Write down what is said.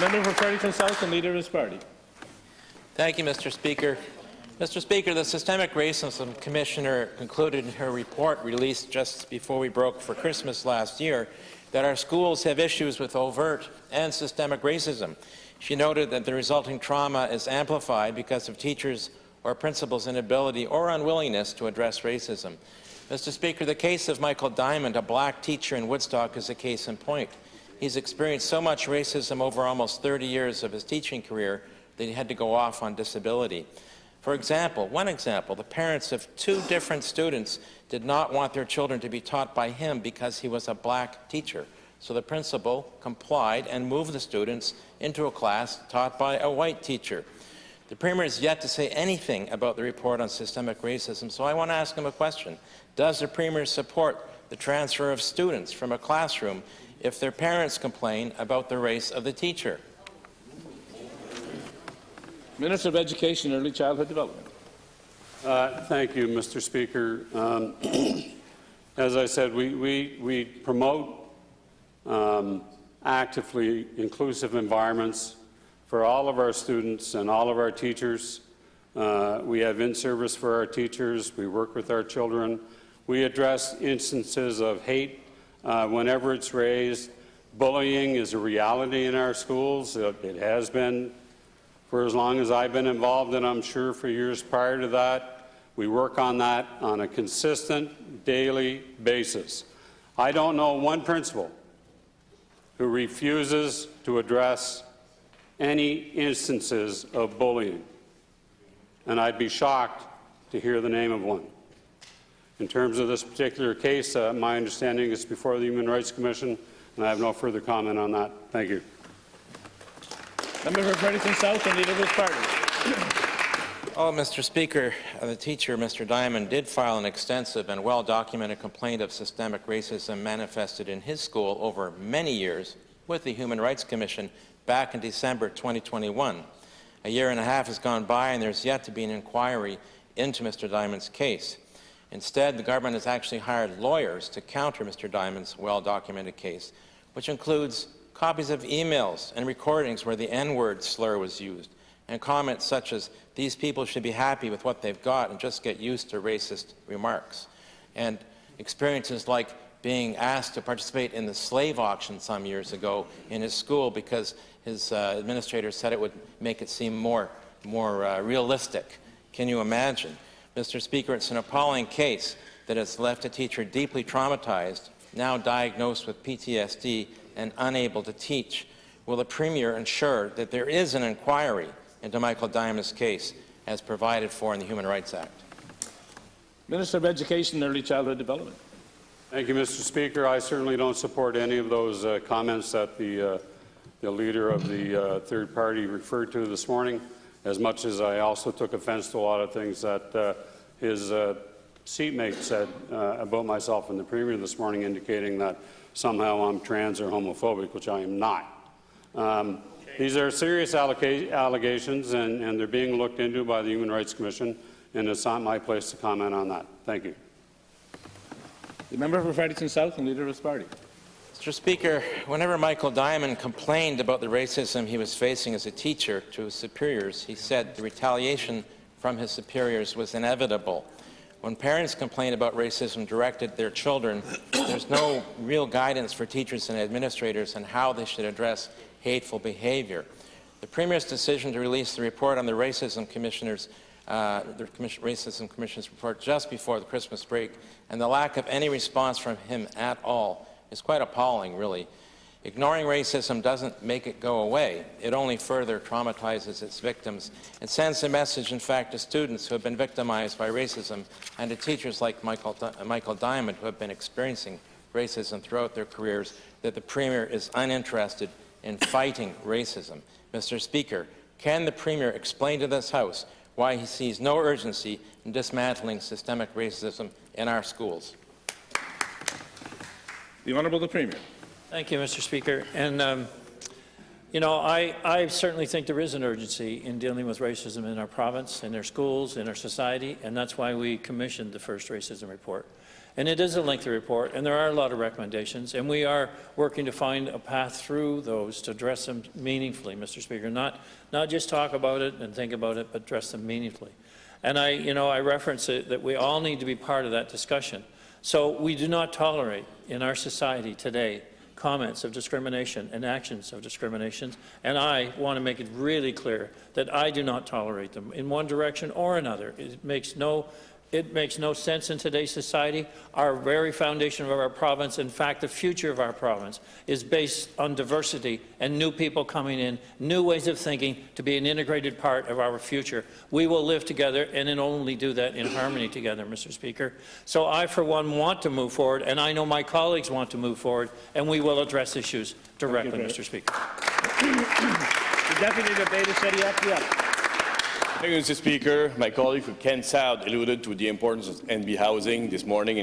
member for Fredericton-South and leader of his party. Thank you, Mr. Speaker. Mr. Speaker, the Systemic Racism Commissioner concluded in her report released just before we broke for Christmas last year that our schools have issues with overt and systemic racism. She noted that the resulting trauma is amplified because of teachers' or principals' inability or unwillingness to address racism. Mr. Speaker, the case of Michael Diamond, a black teacher in Woodstock, is a case in point. He's experienced so much racism over almost 30 years of his teaching career that he had to go off on disability. For example, the parents of 2 different students did not want their children to be taught by him because he was a black teacher. So the principal complied and moved the students into a class taught by a white teacher. The Premier has yet to say anything about the report on systemic racism, so I want to ask him a question. Does the Premier support the transfer of students from a classroom if their parents complain about the race of the teacher? Minister of Education and Early Childhood Development. Thank you, Mr. Speaker. As I said, we promote actively inclusive environments for all of our students and all of our teachers. We have in-service for our teachers. We work with our children. We address instances of hate whenever it's raised. Bullying is a reality in our schools. It has been for as long as I've been involved, and I'm sure for years prior to that. We work on that on a consistent, daily basis. I don't know one principal who refuses to address any instances of bullying, and I'd be shocked to hear the name of one. In terms of this particular case, my understanding is before the Human Rights Commission, and I have no further comment on that. Thank you. Member for Fredericton-South and leader of his party. Oh, Mr. Speaker, the teacher, Mr. Diamond, did file an extensive and well-documented complaint of systemic racism manifested in his school over many years with the Human Rights Commission back in December 2021. A year and a half has gone by and there's yet to be an inquiry into Mr. Diamond's case. Instead, the government has actually hired lawyers to counter Mr. Diamond's well-documented case, which includes copies of emails and recordings where the N-word slur was used, and comments such as, "These people should be happy with what they've got and just get used to racist remarks," and experiences like being asked to participate in the slave auction some years ago in his school because his administrator said it would make it seem more realistic. Can you imagine? Mr. Speaker, it's an appalling case that has left a teacher deeply traumatized, now diagnosed with PTSD and unable to teach. Will the Premier ensure that there is an inquiry into Michael Diamond's case as provided for in the Human Rights Act? Minister of Education and Early Childhood Development. Thank you, Mr. Speaker. I certainly don't support any of those comments that the leader of the third party referred to this morning, as much as I also took offense to a lot of things that his seatmate said about myself and the Premier this morning, indicating that somehow I'm trans or homophobic, which I am not. These are serious allegations, and they're being looked into by the Human Rights Commission, and it's not my place to comment on that. Thank you. The member for Fredericton-South and leader of his party. Mr. Speaker, whenever Michael Diamond complained about the racism he was facing as a teacher to his superiors, he said the retaliation from his superiors was inevitable. When parents complain about racism directed at their children, there's no real guidance for teachers and administrators on how they should address hateful behavior. The Premier's decision to release the report on the Racism Commissioner's report just before the Christmas break and the lack of any response from him at all is quite appalling, really. Ignoring racism doesn't make it go away. It only further traumatizes its victims and sends a message, in fact, to students who have been victimized by racism and to teachers like Michael Diamond who have been experiencing racism throughout their careers that the Premier is uninterested in fighting racism. Mr. Speaker, can the Premier explain to this House why he sees no urgency in dismantling systemic racism in our schools? The Honourable the Premier. Thank you, Mr. Speaker. And, you know, I certainly think there is an urgency in dealing with racism in our province, in our schools, in our society, and that's why we commissioned the first racism report. And it is a lengthy report, and there are a lot of recommendations, and we are working to find a path through those to address them meaningfully, Mr. Speaker, not just talk about it and think about it, but address them meaningfully. And I reference it that we all need to be part of that discussion. So we do not tolerate in our society today comments of discrimination and actions of discrimination, and I want to make it really clear that I do not tolerate them in one direction or another. It makes no sense in today's society. Our very foundation of our province, in fact, the future of our province, is based on diversity and new people coming in, new ways of thinking to be an integrated part of our future. We will live together and then only do that in harmony together, Mr. Speaker. So I, for one, want to move forward, and I know my colleagues want to move forward, and we will address issues directly, Mr. Speaker. The Deputy Debater said he had to be up. Thank you, Mr. Speaker. My colleague from Kent South alluded to the importance of NB housing this morning.